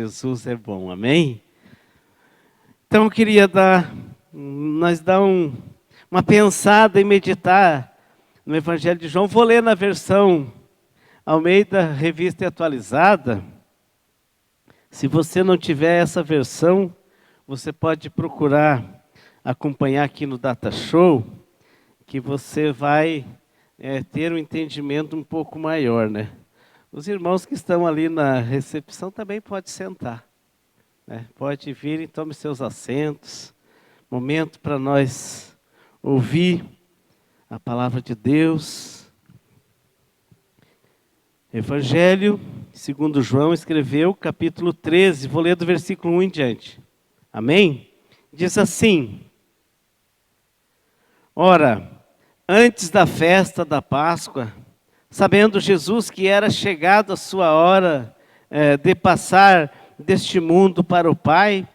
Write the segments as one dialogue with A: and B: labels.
A: Jesus é bom, amém? Então eu queria dar uma pensada e meditar no Evangelho de João. Vou ler na versão Almeida, Revista e Atualizada. Se você não tiver essa versão, você pode procurar acompanhar aqui no Data Show, que você vai ter um entendimento um pouco maior, né? Os irmãos que estão ali na recepção também podem sentar, né? Pode vir e tome seus assentos. Momento para nós ouvir a palavra de Deus. Evangelho segundo João escreveu, capítulo 13, vou ler do versículo 1 em diante. Amém? Diz assim: Ora, antes da festa da Páscoa, sabendo Jesus que era chegado a sua hora de passar deste mundo para o Pai,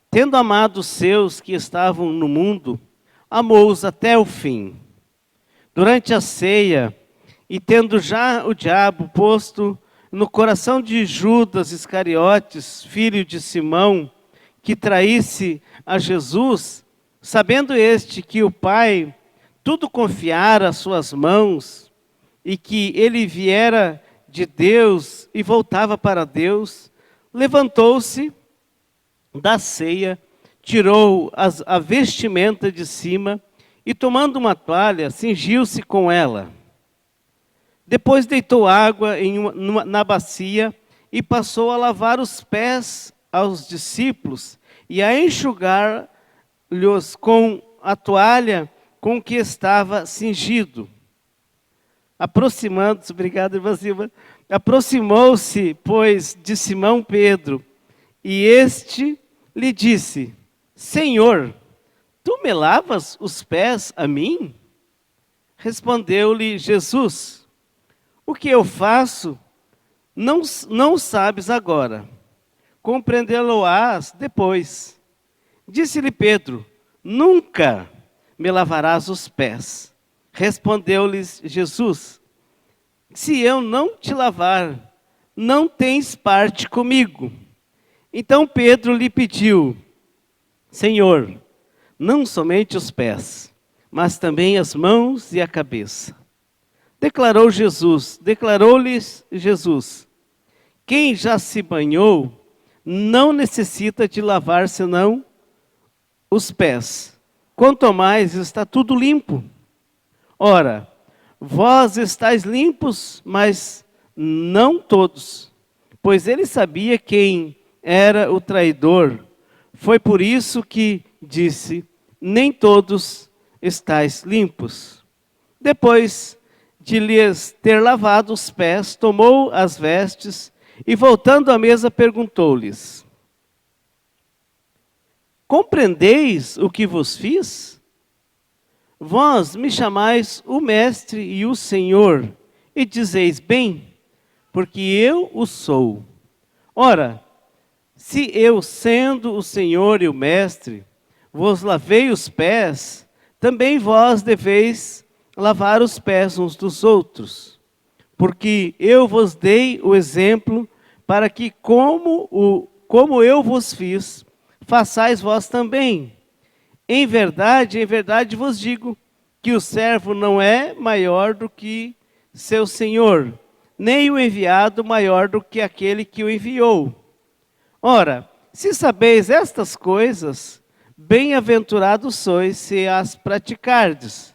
A: tendo amado os seus que estavam no mundo, amou-os até o fim. Durante a ceia, e tendo já o diabo posto no coração de Judas Iscariotes, filho de Simão, que traísse a Jesus, sabendo este que o Pai tudo confiara às suas mãos, e que ele viera de Deus e voltava para Deus, levantou-se da ceia, tirou a vestimenta de cima e, tomando uma toalha, cingiu-se com ela. Depois deitou água na bacia e passou a lavar os pés aos discípulos e a enxugar-lhes com a toalha com que estava cingido. Aproximando-se, obrigado, irmã Silva, aproximou-se, pois, de Simão Pedro, e este lhe disse: Senhor, tu me lavas os pés a mim? Respondeu-lhe Jesus: O que eu faço, não sabes agora, compreendê-lo-ás depois. Disse-lhe Pedro: Nunca me lavarás os pés. Respondeu-lhes Jesus: Se eu não te lavar, não tens parte comigo. Então Pedro lhe pediu: Senhor, não somente os pés, mas também as mãos e a cabeça. Declarou-lhes Jesus: Quem já se banhou não necessita de lavar senão os pés. Quanto mais está tudo limpo. Ora, vós estáis limpos, mas não todos. Pois ele sabia quem era o traidor. Foi por isso que disse: Nem todos estáis limpos. Depois de lhes ter lavado os pés, tomou as vestes e, voltando à mesa, perguntou-lhes: Compreendeis o que vos fiz? Vós me chamais o Mestre e o Senhor, e dizeis bem, porque eu o sou. Ora, se eu, sendo o Senhor e o Mestre, vos lavei os pés, também vós deveis lavar os pés uns dos outros. Porque eu vos dei o exemplo, para que como eu vos fiz, façais vós também. Em verdade vos digo, que o servo não é maior do que seu senhor, nem o enviado maior do que aquele que o enviou. Ora, se sabeis estas coisas, bem-aventurados sois se as praticardes.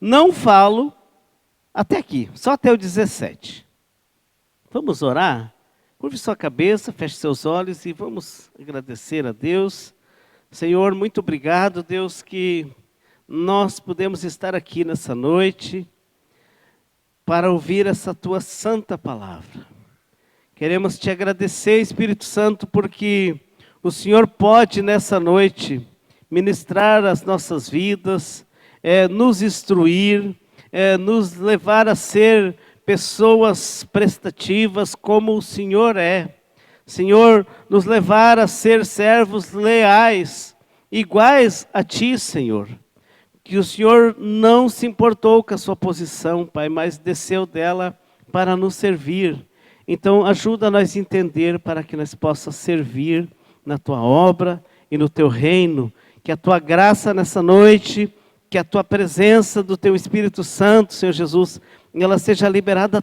A: Não falo até aqui, só até o 17. Vamos orar? Curve sua cabeça, feche seus olhos e vamos agradecer a Deus. Senhor, muito obrigado, Deus, que nós podemos estar aqui nessa noite para ouvir essa Tua santa palavra. Queremos Te agradecer, Espírito Santo, porque o Senhor pode nessa noite ministrar as nossas vidas, nos instruir, nos levar a ser pessoas prestativas como o Senhor é. Senhor, nos levar a ser servos leais, iguais a Ti, Senhor. Que o Senhor não se importou com a sua posição, Pai, mas desceu dela para nos servir. Então, ajuda nós a entender para que nós possamos servir na Tua obra e no Teu reino. Que a Tua graça nessa noite, que a Tua presença do Teu Espírito Santo, Senhor Jesus, ela seja liberada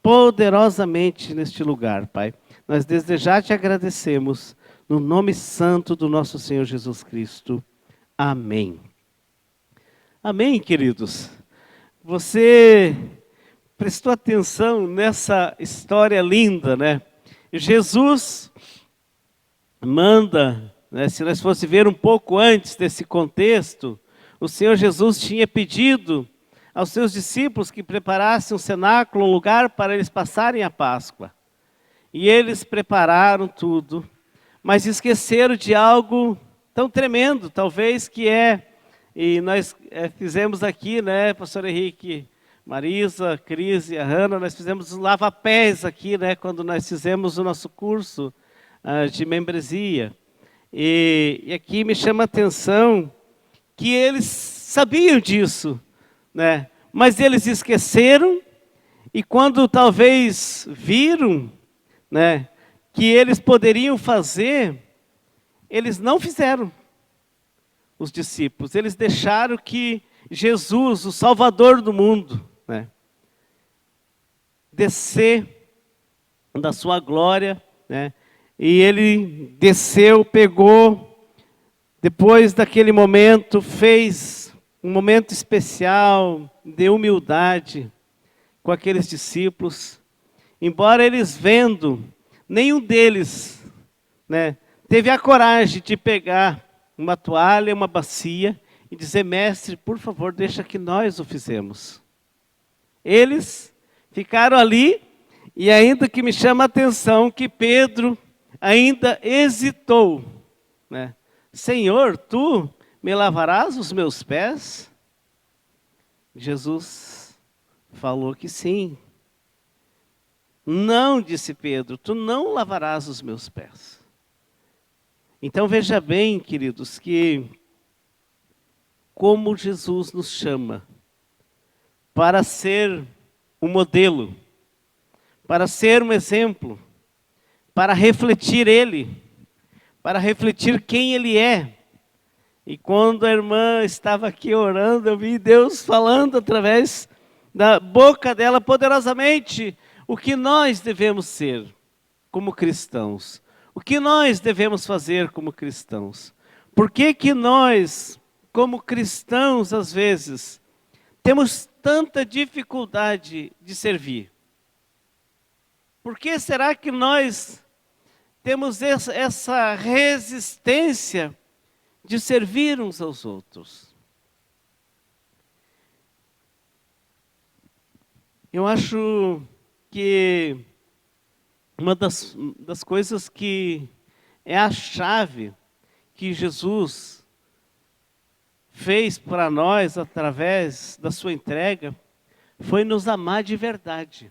A: poderosamente neste lugar, Pai. Nós desde já te agradecemos, no nome santo do nosso Senhor Jesus Cristo. Amém. Amém, queridos. Você prestou atenção nessa história linda, né? Jesus manda, né, se nós fosse ver um pouco antes desse contexto, o Senhor Jesus tinha pedido aos seus discípulos que preparassem um cenáculo, um lugar para eles passarem a Páscoa. E eles prepararam tudo, mas esqueceram de algo tão tremendo, talvez, que e nós fizemos aqui, né, pastor Henrique, Marisa, Cris e a Hanna, nós fizemos os lava-pés aqui, né, quando nós fizemos o nosso curso de membresia. E aqui me chama a atenção que eles sabiam disso, né, mas eles esqueceram, e quando talvez viram, né, que eles poderiam fazer, eles não fizeram. Os discípulos, eles deixaram que Jesus, o Salvador do mundo, né, descer da sua glória, né, e ele desceu, pegou, depois daquele momento, fez um momento especial de humildade com aqueles discípulos, embora eles vendo, nenhum deles, né, teve a coragem de pegar uma toalha, uma bacia, e dizer, mestre, por favor, deixa que nós o fizemos. Eles ficaram ali, e ainda que me chama a atenção, que Pedro ainda hesitou, né? Senhor, tu me lavarás os meus pés? Jesus falou que sim. Não, disse Pedro, tu não lavarás os meus pés. Então veja bem, queridos, que como Jesus nos chama para ser um modelo, para ser um exemplo, para refletir Ele, para refletir quem Ele é. E quando a irmã estava aqui orando, eu vi Deus falando através da boca dela poderosamente o que nós devemos ser como cristãos. O que nós devemos fazer como cristãos? Por que que nós, como cristãos, às vezes, temos tanta dificuldade de servir? Por que será que nós temos essa resistência de servir uns aos outros? Eu acho que uma das coisas que é a chave que Jesus fez para nós através da sua entrega foi nos amar de verdade.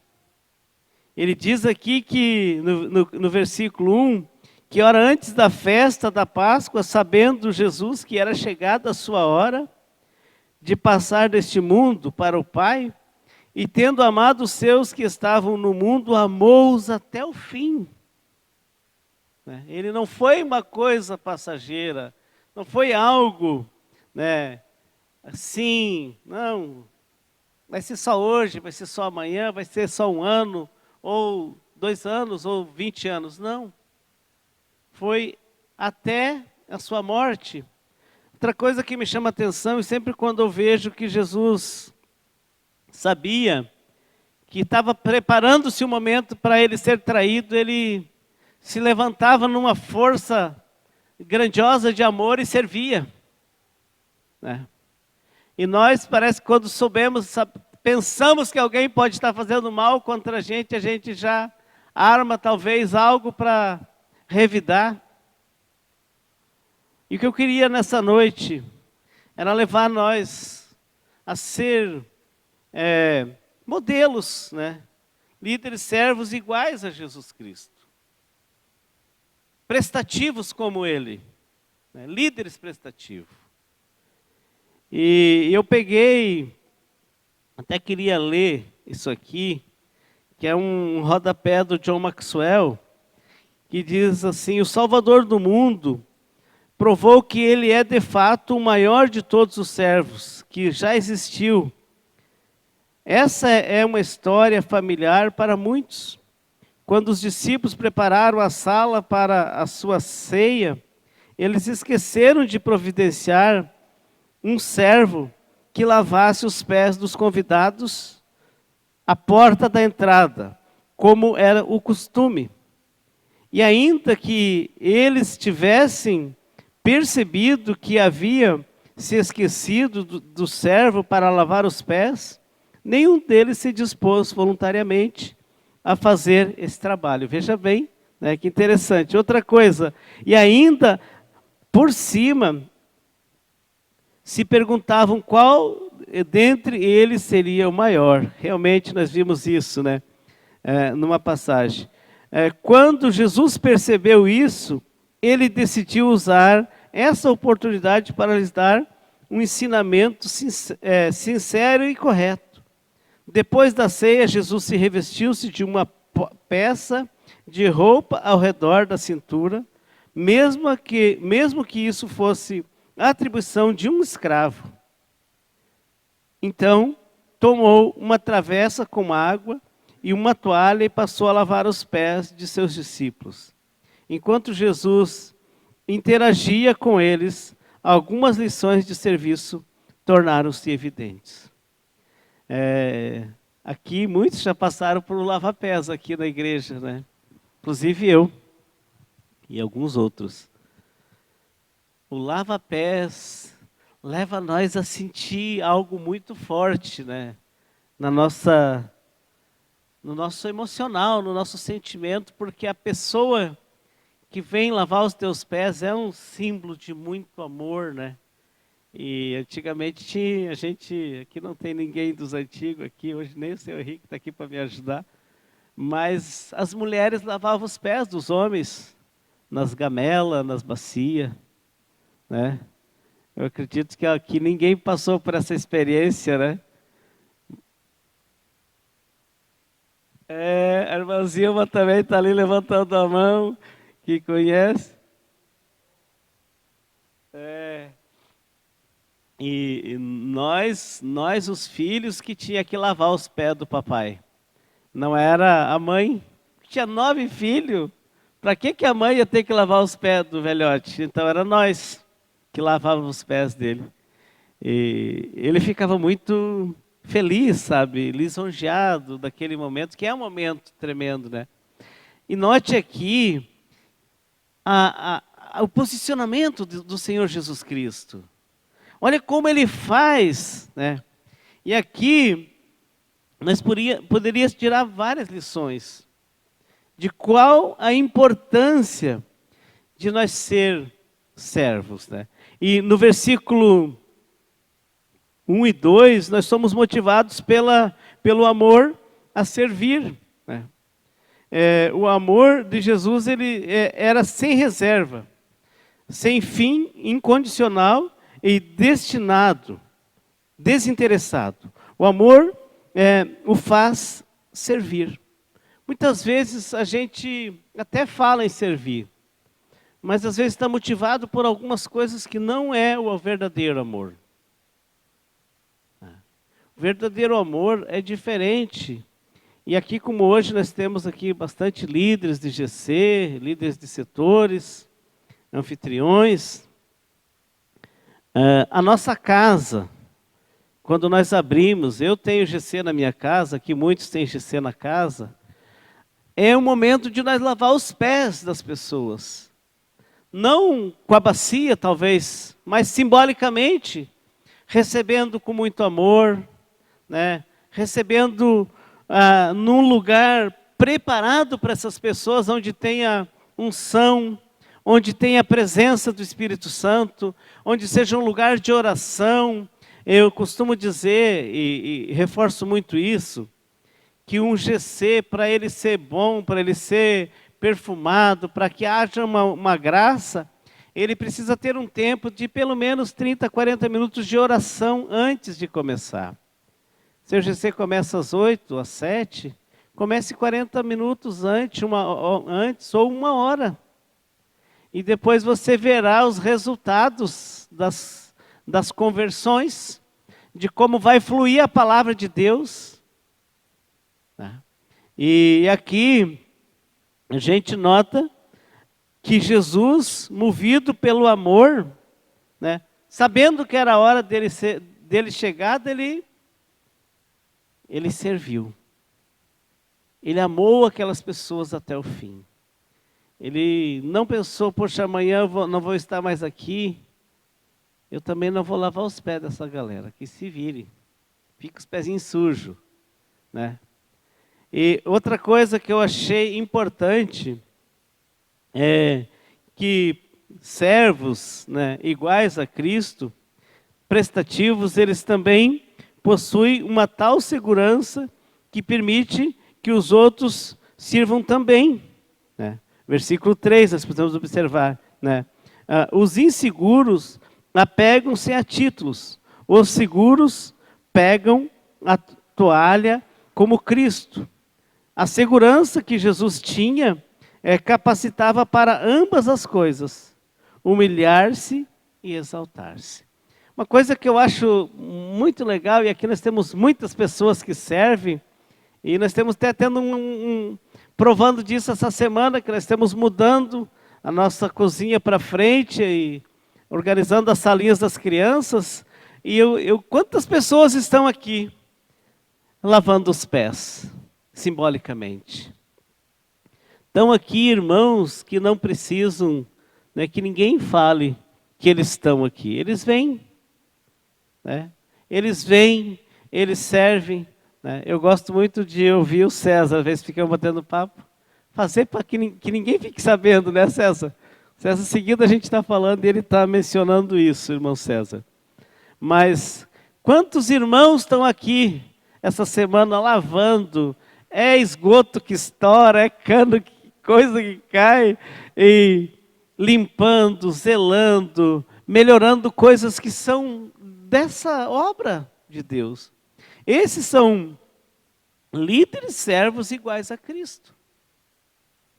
A: Ele diz aqui que no versículo 1, que hora antes da festa da Páscoa, sabendo Jesus que era chegada a sua hora de passar deste mundo para o Pai, e tendo amado os seus que estavam no mundo, amou-os até o fim. Ele não foi uma coisa passageira, não foi algo, né, assim, não, vai ser só hoje, vai ser só amanhã, vai ser só um ano, ou 2 anos, ou 20 anos, não. Foi até a sua morte. Outra coisa que me chama a atenção, e sempre quando eu vejo que Jesus sabia que estava preparando-se o momento para ele ser traído, ele se levantava numa força grandiosa de amor e servia, né? E nós, parece que quando pensamos que alguém pode estar fazendo mal contra a gente já arma talvez algo para revidar. E o que eu queria nessa noite era levar nós a ser modelos, né? Líderes servos iguais a Jesus Cristo. Prestativos como Ele, né? Líderes prestativos. E eu peguei, até queria ler isso aqui, que é um rodapé do John Maxwell, que diz assim: o Salvador do mundo provou que ele é de fato o maior de todos os servos que já existiu. Essa é uma história familiar para muitos. Quando os discípulos prepararam a sala para a sua ceia, eles esqueceram de providenciar um servo que lavasse os pés dos convidados à porta da entrada, como era o costume. E ainda que eles tivessem percebido que havia se esquecido do servo para lavar os pés, nenhum deles se dispôs voluntariamente a fazer esse trabalho. Veja bem, né, que interessante. Outra coisa, e ainda por cima, se perguntavam qual dentre eles seria o maior. Realmente nós vimos isso, né, numa passagem. Quando Jesus percebeu isso, ele decidiu usar essa oportunidade para lhes dar um ensinamento sincero e correto. Depois da ceia, Jesus se revestiu-se de uma peça de roupa ao redor da cintura, mesmo que isso fosse a atribuição de um escravo. Então, tomou uma travessa com água e uma toalha e passou a lavar os pés de seus discípulos. Enquanto Jesus interagia com eles, algumas lições de serviço tornaram-se evidentes. Aqui muitos já passaram por um lava-pés aqui na igreja, né? Inclusive eu e alguns outros. O lava-pés leva nós a sentir algo muito forte, né? No nosso emocional, no nosso sentimento, porque a pessoa que vem lavar os teus pés é um símbolo de muito amor, né? E antigamente a gente, aqui não tem ninguém dos antigos aqui, hoje nem o seu Henrique está aqui para me ajudar, mas as mulheres lavavam os pés dos homens nas gamelas, nas bacias, né? Eu acredito que aqui ninguém passou por essa experiência, né? A irmã Zilma também está ali levantando a mão, que conhece. E nós os filhos que tinha que lavar os pés do papai. Não era a mãe, tinha 9 filhos. Para que a mãe ia ter que lavar os pés do velhote? Então era nós que lavávamos os pés dele. E ele ficava muito feliz, sabe, lisonjeado daquele momento, que é um momento tremendo, né? E note aqui o posicionamento do Senhor Jesus Cristo. Olha como ele faz, né? E aqui nós poderíamos tirar várias lições de qual a importância de nós ser servos, né? E no versículo 1 e 2, nós somos motivados pelo amor a servir, né? O amor de Jesus ele era sem reserva, sem fim, incondicional e destinado, desinteressado. O amor o faz servir. Muitas vezes a gente até fala em servir, mas às vezes está motivado por algumas coisas que não é o verdadeiro amor. O verdadeiro amor é diferente. E aqui, como hoje nós temos aqui bastante líderes de GC, líderes de setores, anfitriões, a nossa casa, quando nós abrimos, eu tenho GC na minha casa, aqui muitos têm GC na casa, é o momento de nós lavar os pés das pessoas. Não com a bacia, talvez, mas simbolicamente, recebendo com muito amor, né? Recebendo num lugar preparado para essas pessoas, onde tenha unção, onde tenha a presença do Espírito Santo, onde seja um lugar de oração. Eu costumo dizer, e reforço muito isso, que um GC, para ele ser bom, para ele ser perfumado, para que haja uma graça, ele precisa ter um tempo de pelo menos 30, 40 minutos de oração antes de começar. Se o GC começa às 8, às 7, Comece 40 minutos antes, antes ou 1 hora. E depois você verá os resultados das conversões, de como vai fluir a palavra de Deus. E aqui a gente nota que Jesus, movido pelo amor, né, sabendo que era a hora dele chegar, ele serviu. Ele amou aquelas pessoas até o fim. Ele não pensou, poxa, amanhã não vou estar mais aqui. Eu também não vou lavar os pés dessa galera, que se vire. Fica os pezinhos sujos, né? E outra coisa que eu achei importante é que servos, né, iguais a Cristo, prestativos, eles também possuem uma tal segurança que permite que os outros sirvam também, né? Versículo 3, nós podemos observar, né? Os inseguros apegam-se a títulos, os seguros pegam a toalha como Cristo. A segurança que Jesus tinha capacitava para ambas as coisas, humilhar-se e exaltar-se. Uma coisa que eu acho muito legal, e aqui nós temos muitas pessoas que servem, e nós temos até tendo provando disso essa semana, que nós estamos mudando a nossa cozinha para frente e organizando as salinhas das crianças. E quantas pessoas estão aqui lavando os pés, simbolicamente? Estão aqui irmãos que não precisam, né, que ninguém fale que eles estão aqui. Eles vêm, né? Eles vêm, eles servem. Eu gosto muito de ouvir o César, às vezes ficamos batendo papo, fazer para que ninguém fique sabendo, né, César? César, seguido a gente está falando e ele está mencionando isso, irmão César. Mas quantos irmãos estão aqui essa semana lavando? É esgoto que estoura, é cano, coisa que cai, e limpando, zelando, melhorando coisas que são dessa obra de Deus. Esses são líderes servos iguais a Cristo,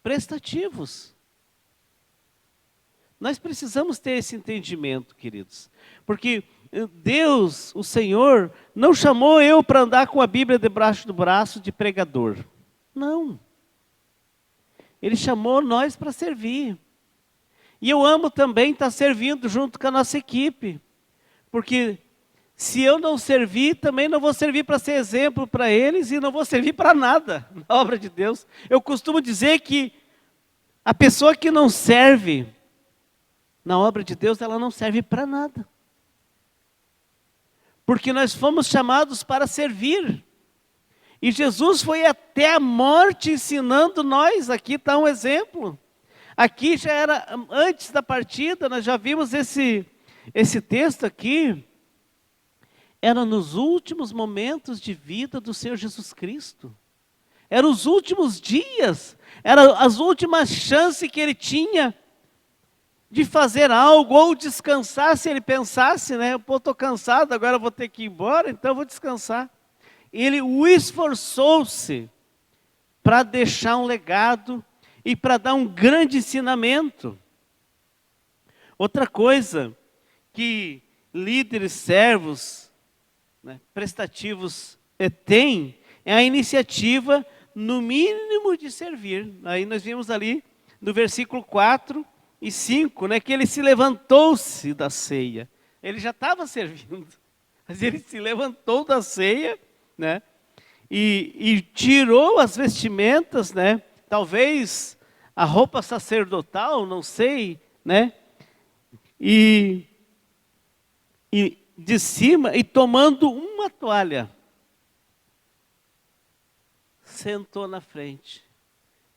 A: prestativos. Nós precisamos ter esse entendimento, queridos, porque Deus, o Senhor, não chamou eu para andar com a Bíblia debaixo do braço de pregador. Não. Ele chamou nós para servir. E eu amo também estar servindo junto com a nossa equipe, porque se eu não servir, também não vou servir para ser exemplo para eles e não vou servir para nada na obra de Deus. Eu costumo dizer que a pessoa que não serve na obra de Deus, ela não serve para nada. Porque nós fomos chamados para servir. E Jesus foi até a morte ensinando nós. Aqui está um exemplo. Aqui já era antes da partida, nós já vimos esse texto aqui. Era nos últimos momentos de vida do Senhor Jesus Cristo. Eram os últimos dias. Eram as últimas chances que ele tinha de fazer algo ou descansar, se ele pensasse, né? Pô, estou cansado, agora eu vou ter que ir embora, então eu vou descansar. Ele esforçou-se para deixar um legado e para dar um grande ensinamento. Outra coisa que líderes, servos, né, prestativos têm é a iniciativa, no mínimo, de servir. Aí nós vimos ali no versículo 4 e 5, né, que ele se levantou-se da ceia. Ele já estava servindo, mas ele se levantou da ceia, né, e tirou as vestimentas, né, talvez a roupa sacerdotal, não sei, né, e de cima, e tomando uma toalha, sentou na frente.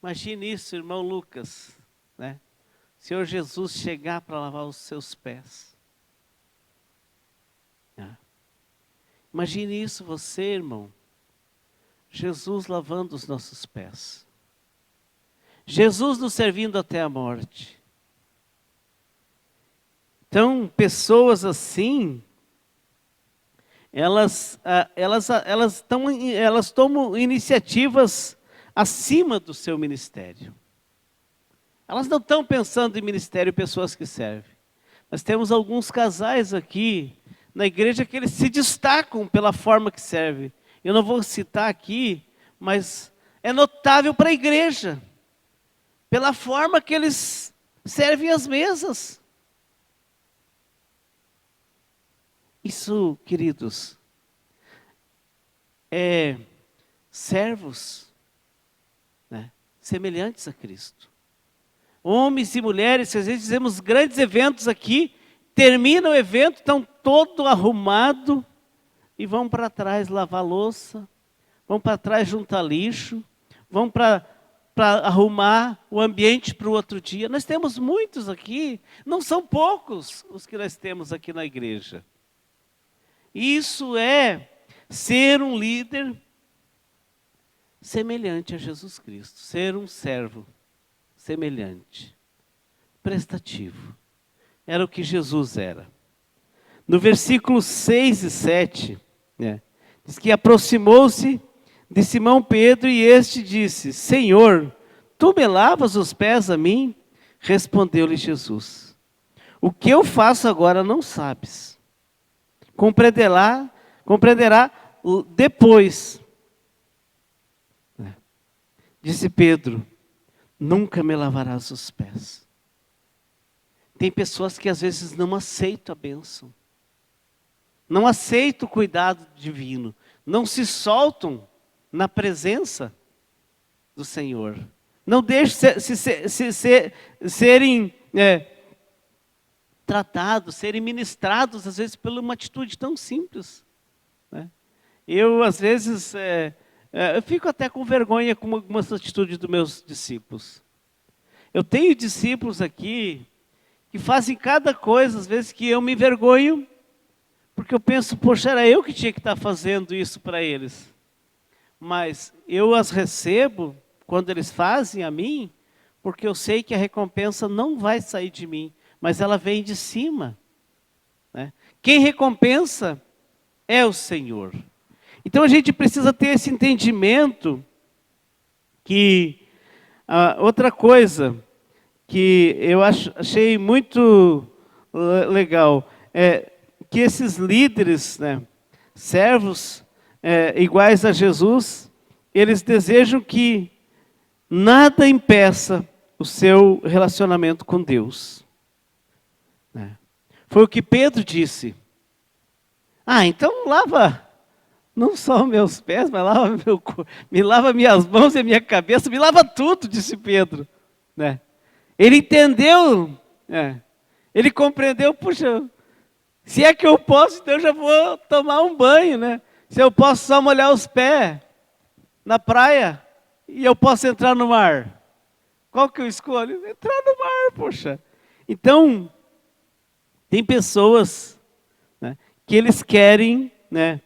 A: Imagine isso, irmão Lucas, né? Senhor Jesus chegar para lavar os seus pés. Imagine isso você, irmão. Jesus lavando os nossos pés. Jesus nos servindo até a morte. Então, pessoas assim, elas tomam iniciativas acima do seu ministério. Elas não estão pensando em ministério e pessoas que servem. Nós temos alguns casais aqui na igreja que eles se destacam pela forma que servem. Eu não vou citar aqui, mas é notável para a igreja, pela forma que eles servem as mesas. Isso, queridos, é servos, né, semelhantes a Cristo. Homens e mulheres, às vezes fizemos grandes eventos aqui, termina o evento, estão todo arrumado e vão para trás lavar louça, vão para trás juntar lixo, vão para arrumar o ambiente para o outro dia. Nós temos muitos aqui, não são poucos os que nós temos aqui na igreja. Isso é ser um líder semelhante a Jesus Cristo, ser um servo semelhante, prestativo. Era o que Jesus era. No versículo 6 e 7, né, diz que aproximou-se de Simão Pedro e este disse: Senhor, tu me lavas os pés a mim? Respondeu-lhe Jesus: o que eu faço agora não sabes. Compreenderá depois. Disse Pedro: nunca me lavarás os pés. Tem pessoas que às vezes não aceitam a bênção, não aceitam o cuidado divino, não se soltam na presença do Senhor. Não deixam serem tratados, serem ministrados, às vezes, por uma atitude tão simples, né? Eu, às vezes, eu fico até com vergonha com algumas atitudes dos meus discípulos. Eu tenho discípulos aqui que fazem cada coisa, às vezes, que eu me envergonho, porque eu penso, poxa, era eu que tinha que estar fazendo isso para eles. Mas eu as recebo, quando eles fazem a mim, porque eu sei que a recompensa não vai sair de mim, mas ela vem de cima, né? Quem recompensa é o Senhor. Então a gente precisa ter esse entendimento que outra coisa que eu achei muito legal é que esses líderes, né, servos iguais a Jesus, eles desejam que nada impeça o seu relacionamento com Deus. Foi o que Pedro disse. Então lava não só meus pés, mas me lava minhas mãos e minha cabeça, me lava tudo, disse Pedro, né? Ele entendeu, ele compreendeu, puxa, se é que eu posso, então eu já vou tomar um banho, né? Se eu posso só molhar os pés na praia e eu posso entrar no mar, qual que eu escolho? Entrar no mar, poxa. Então, tem pessoas, né, que eles querem, né,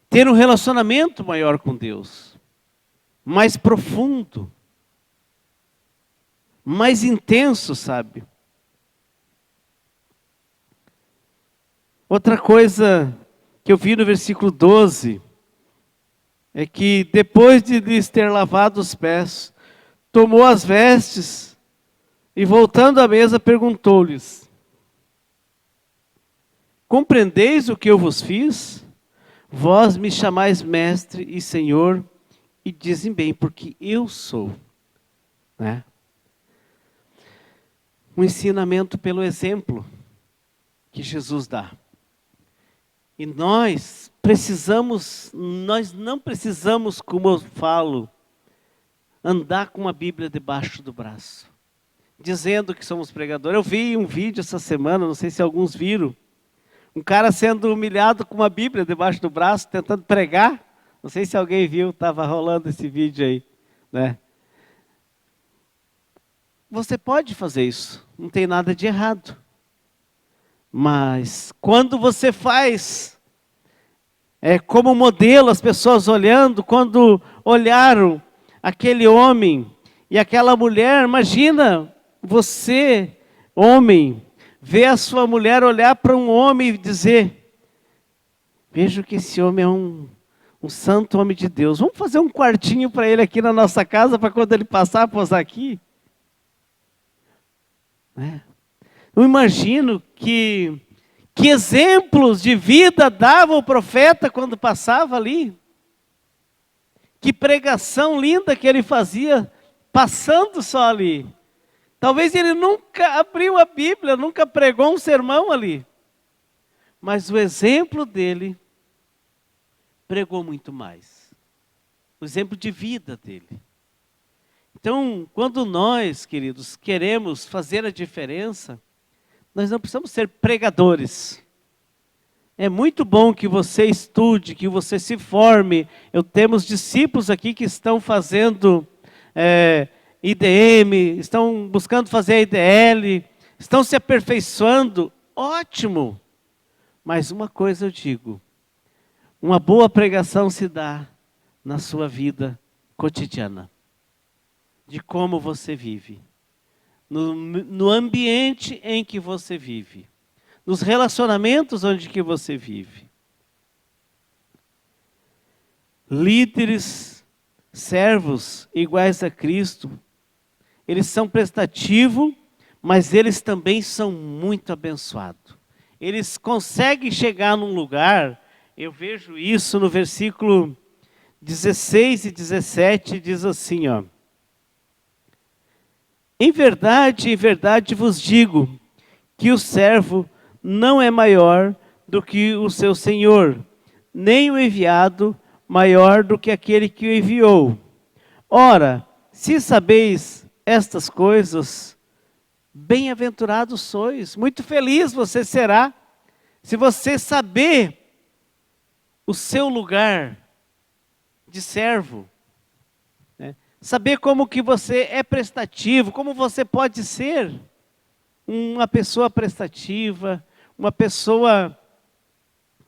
A: ter um relacionamento maior com Deus, mais profundo, mais intenso, sabe? Outra coisa que eu vi no versículo 12, é que depois de lhes ter lavado os pés, tomou as vestes e voltando à mesa perguntou-lhes: compreendeis o que eu vos fiz? Vós me chamais mestre e senhor, e dizem bem, porque eu sou. Né? Um ensinamento pelo exemplo que Jesus dá. E nós não precisamos, como eu falo, andar com uma Bíblia debaixo do braço, dizendo que somos pregadores. Eu vi um vídeo essa semana, não sei se alguns viram, um cara sendo humilhado com uma Bíblia debaixo do braço, tentando pregar. Não sei se alguém viu, estava rolando esse vídeo aí, né? Você pode fazer isso, não tem nada de errado. Mas quando você faz, como modelo, as pessoas olhando, quando olharam aquele homem e aquela mulher, imagina você, homem, ver a sua mulher olhar para um homem e dizer: vejo que esse homem é um Um santo homem de Deus. Vamos fazer um quartinho para ele aqui na nossa casa, para quando ele passar, posar aqui? Eu imagino que exemplos de vida dava o profeta quando passava ali. Que pregação linda que ele fazia, passando só ali. Talvez ele nunca abriu a Bíblia, nunca pregou um sermão ali. Mas o exemplo dele pregou muito mais. O exemplo de vida dele. Então, quando nós, queridos, queremos fazer a diferença, nós não precisamos ser pregadores. É muito bom que você estude, que você se forme. Temos discípulos aqui que estão fazendo IDM, estão buscando fazer a IDL, estão se aperfeiçoando. Ótimo! Mas uma coisa eu digo, uma boa pregação se dá na sua vida cotidiana. De como você vive. No ambiente em que você vive. Nos relacionamentos onde que você vive. Líderes, servos iguais a Cristo, eles são prestativos, mas eles também são muito abençoados. Eles conseguem chegar num lugar, eu vejo isso no versículo 16 e 17, diz assim, ó. Em verdade vos digo, que o servo não é maior do que o seu senhor, nem o enviado maior do que aquele que o enviou. Ora, se sabeis estas coisas, bem-aventurados sois, muito feliz você será, se você saber o seu lugar de servo, né? Saber como que você é prestativo, como você pode ser uma pessoa prestativa, uma pessoa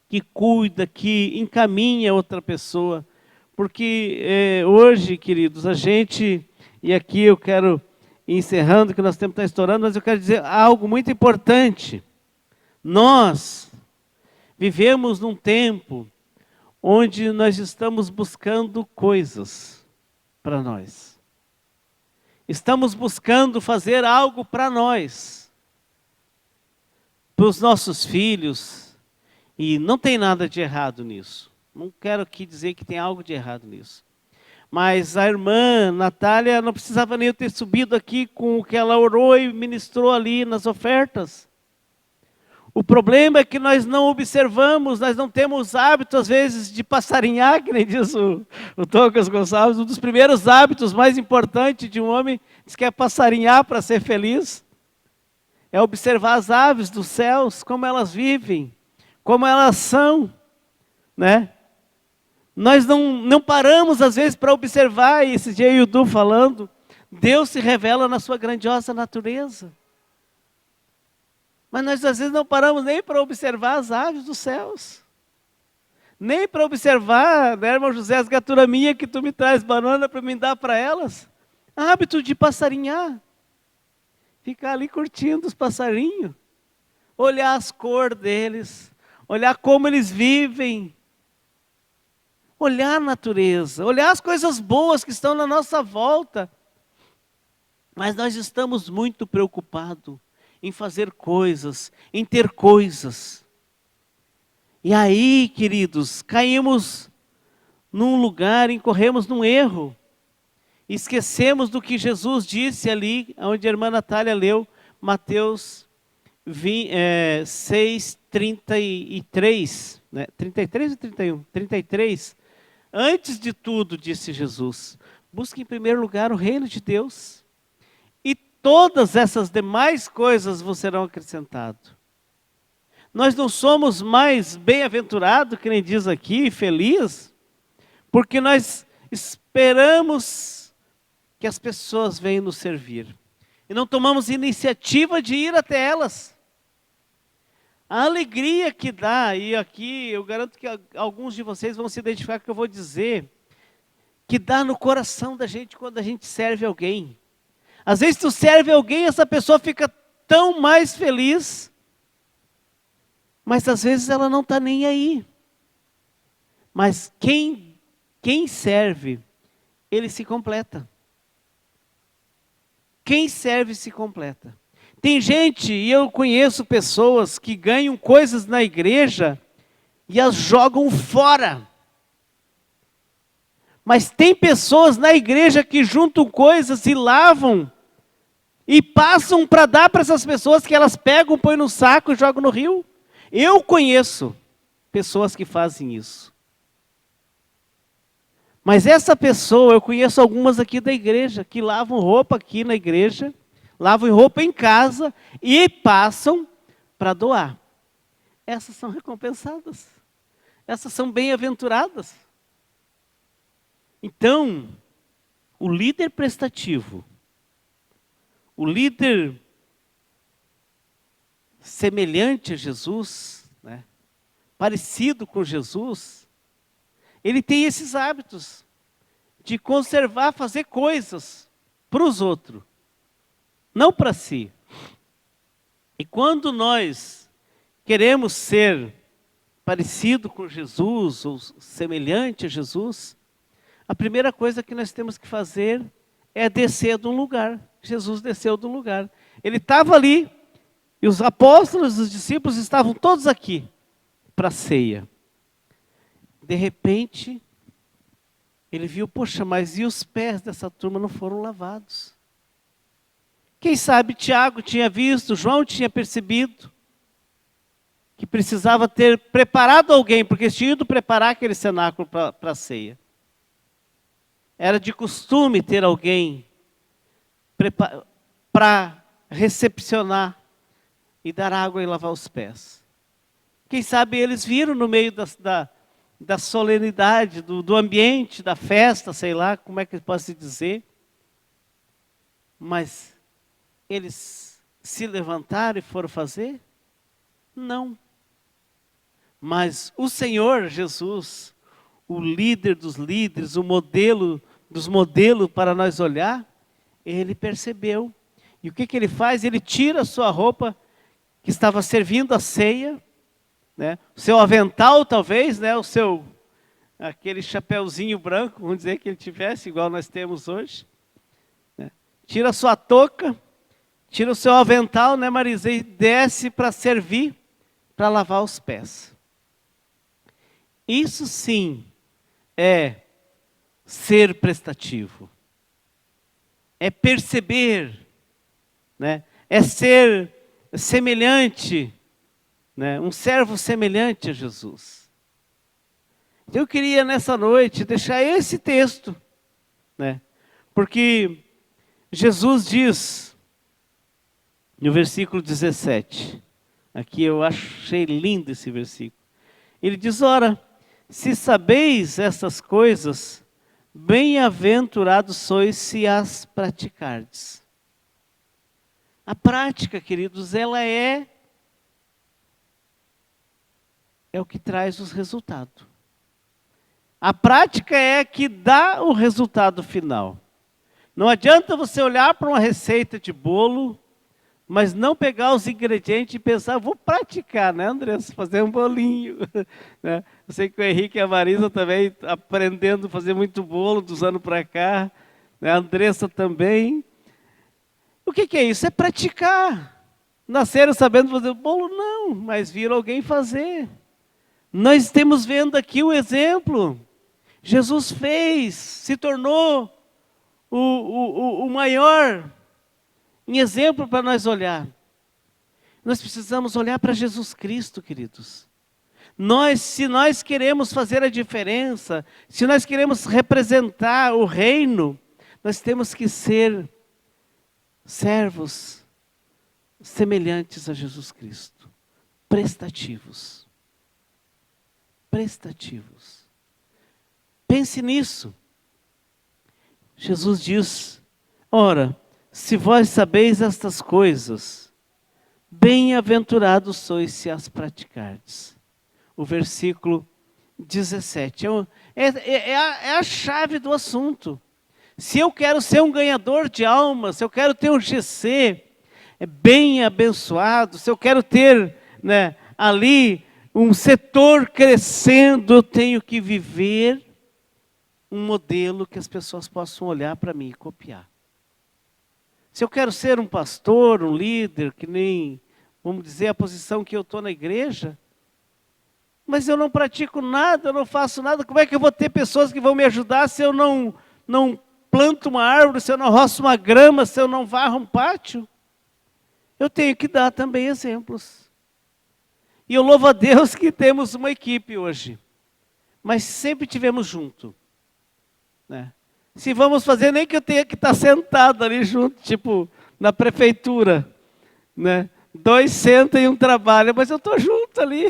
A: que cuida, que encaminha outra pessoa. Porque hoje, queridos, a gente, e aqui eu quero ir encerrando, que nosso tempo está estourando, mas eu quero dizer algo muito importante. Nós vivemos num tempo onde nós estamos buscando coisas para nós. Estamos buscando fazer algo para nós, para os nossos filhos, e não tem nada de errado nisso. Não quero aqui dizer que tem algo de errado nisso. Mas a irmã Natália não precisava nem eu ter subido aqui com o que ela orou e ministrou ali nas ofertas. O problema é que nós não observamos, nós não temos hábito, às vezes, de passarinhar, que nem diz o Tocas Gonçalves. Um dos primeiros hábitos mais importantes de um homem, diz que é passarinhar para ser feliz. É observar as aves dos céus, como elas vivem, como elas são, né? Nós não paramos, às vezes, para observar, e esse dia eu e o Du falando, Deus se revela na sua grandiosa natureza. Mas nós, às vezes, não paramos nem para observar as aves dos céus. Nem para observar, né, irmão José, as gaturas minhas que tu me traz banana para me dar para elas. Hábito de passarinhar. Ficar ali curtindo os passarinhos. Olhar as cores deles. Olhar como eles vivem. Olhar a natureza. Olhar as coisas boas que estão na nossa volta. Mas nós estamos muito preocupados em fazer coisas, em ter coisas. E aí, queridos, caímos num lugar, incorremos num erro. Esquecemos do que Jesus disse ali, onde a irmã Natália leu, Mateus 6, 33, né? 33 ou 31? 33. Antes de tudo, disse Jesus, busque em primeiro lugar o reino de Deus. Todas essas demais coisas vos serão acrescentadas. Nós não somos mais bem-aventurados, que nem diz aqui, feliz, porque nós esperamos que as pessoas venham nos servir. E não tomamos iniciativa de ir até elas. A alegria que dá, e aqui eu garanto que alguns de vocês vão se identificar com o que eu vou dizer, que dá no coração da gente quando a gente serve alguém. Às vezes tu serve alguém, essa pessoa fica tão mais feliz, mas às vezes ela não está nem aí. Mas quem Quem serve, ele se completa. Quem serve se completa. Tem gente, e eu conheço pessoas que ganham coisas na igreja e as jogam fora. Mas tem pessoas na igreja que juntam coisas e lavam e passam para dar para essas pessoas, que elas pegam, põem no saco e jogam no rio. Eu conheço pessoas que fazem isso. Mas essa pessoa, eu conheço algumas aqui da igreja, que lavam roupa aqui na igreja, lavam roupa em casa e passam para doar. Essas são recompensadas. Essas são bem-aventuradas. Então, o líder prestativo, o líder semelhante a Jesus, né, parecido com Jesus, ele tem esses hábitos de conservar, fazer coisas para os outros, não para si. E quando nós queremos ser parecido com Jesus, ou semelhante a Jesus, a primeira coisa que nós temos que fazer é descer de um lugar. Jesus desceu de um lugar. Ele estava ali, e os apóstolos, os discípulos estavam todos aqui para a ceia. De repente, ele viu, poxa, mas e os pés dessa turma não foram lavados? Quem sabe Tiago tinha visto, João tinha percebido que precisava ter preparado alguém, porque tinha ido preparar aquele cenáculo para a ceia. Era de costume ter alguém para recepcionar e dar água e lavar os pés. Quem sabe eles viram no meio da solenidade, do ambiente, da festa, sei lá, como é que pode se dizer. Mas eles se levantaram e foram fazer? Não. Mas o Senhor Jesus, o líder dos líderes, o modelo dos modelos para nós olhar, ele percebeu. E o que ele faz? Ele tira a sua roupa que estava servindo a ceia, né? O seu avental talvez, né? Aquele chapéuzinho branco, vamos dizer que ele tivesse, igual nós temos hoje, né? Tira a sua touca, tira o seu avental, né, Marisa, e desce para servir, para lavar os pés. Isso sim é ser prestativo, é perceber, né? É ser semelhante, né? Um servo semelhante a Jesus. Eu queria nessa noite deixar esse texto, né? Porque Jesus diz no versículo 17, aqui eu achei lindo esse versículo, ele diz, ora, se sabeis essas coisas, bem-aventurados sois se as praticardes. A prática, queridos, ela é o que traz os resultados. A prática é a que dá o resultado final. Não adianta você olhar para uma receita de bolo, mas não pegar os ingredientes e pensar, vou praticar, né, Andressa? Fazer um bolinho. Né? Eu sei que o Henrique e a Marisa também aprendendo a fazer muito bolo dos anos para cá. Né? A Andressa também. O que é isso? É praticar. Nasceram sabendo fazer bolo? Não, mas viram alguém fazer. Nós estamos vendo aqui o exemplo. Jesus fez, se tornou o maior em exemplo para nós olhar. Nós precisamos olhar para Jesus Cristo, queridos. Se nós queremos fazer a diferença, se nós queremos representar o reino, nós temos que ser servos semelhantes a Jesus Cristo, prestativos. Prestativos. Pense nisso. Jesus diz, ora, se vós sabeis estas coisas, bem-aventurados sois se as praticardes. O versículo 17 é a chave do assunto. Se eu quero ser um ganhador de almas, se eu quero ter um GC bem abençoado, se eu quero ter, né, ali um setor crescendo, eu tenho que viver um modelo que as pessoas possam olhar para mim e copiar. Se eu quero ser um pastor, um líder, que nem, vamos dizer, a posição que eu estou na igreja, mas eu não pratico nada, eu não faço nada, como é que eu vou ter pessoas que vão me ajudar se eu não planto uma árvore, se eu não roço uma grama, se eu não varro um pátio? Eu tenho que dar também exemplos. E eu louvo a Deus que temos uma equipe hoje, mas sempre tivemos junto, né? Se vamos fazer, nem que eu tenha que estar sentado ali junto, tipo na prefeitura, né? 2 sentam e um trabalha, mas eu estou junto ali.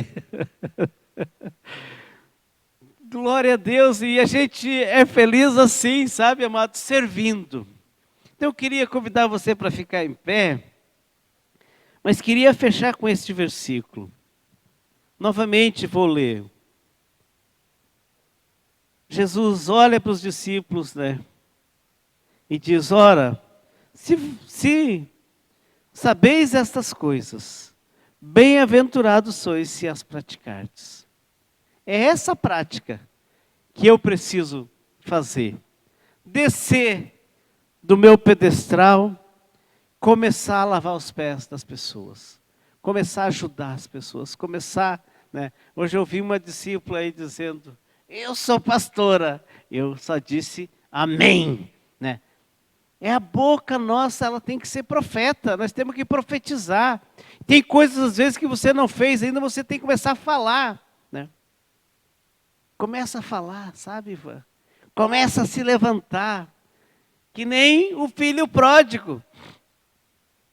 A: Glória a Deus, e a gente é feliz assim, sabe, amado, servindo. Então eu queria convidar você para ficar em pé, mas queria fechar com este versículo. Novamente vou ler. Jesus olha para os discípulos, né? E diz, ora, se sabeis estas coisas, bem-aventurados sois se as praticardes. É essa prática que eu preciso fazer. Descer do meu pedestal, começar a lavar os pés das pessoas. Começar a ajudar as pessoas. Começar, né? Hoje eu ouvi uma discípula aí dizendo, eu sou pastora. Eu só disse amém, né? É a boca nossa, ela tem que ser profeta. Nós temos que profetizar. Tem coisas às vezes que você não fez ainda, você tem que começar a falar, né? Começa a falar, sabe, Ivan? Começa a se levantar. Que nem o filho pródigo.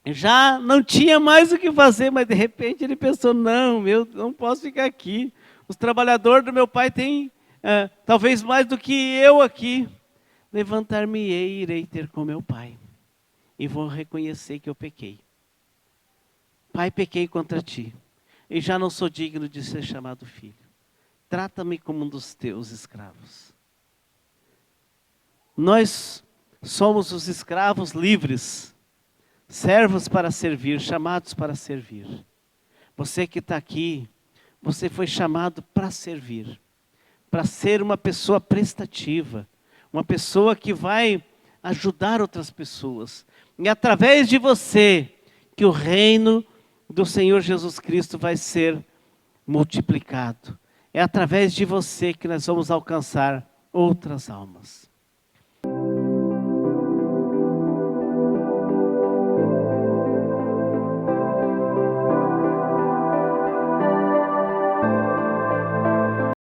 A: Já não tinha mais o que fazer, mas de repente ele pensou, não, eu não posso ficar aqui. Os trabalhadores do meu pai têm talvez mais do que eu aqui. Levantar-me-ei e irei ter com meu pai. E vou reconhecer que eu pequei. Pai, pequei contra ti. E já não sou digno de ser chamado filho. Trata-me como um dos teus escravos. Nós somos os escravos livres, servos para servir, chamados para servir. Você que está aqui, você foi chamado para servir, para ser uma pessoa prestativa, uma pessoa que vai ajudar outras pessoas. E através de você, que o reino do Senhor Jesus Cristo vai ser multiplicado. É através de você que nós vamos alcançar outras almas.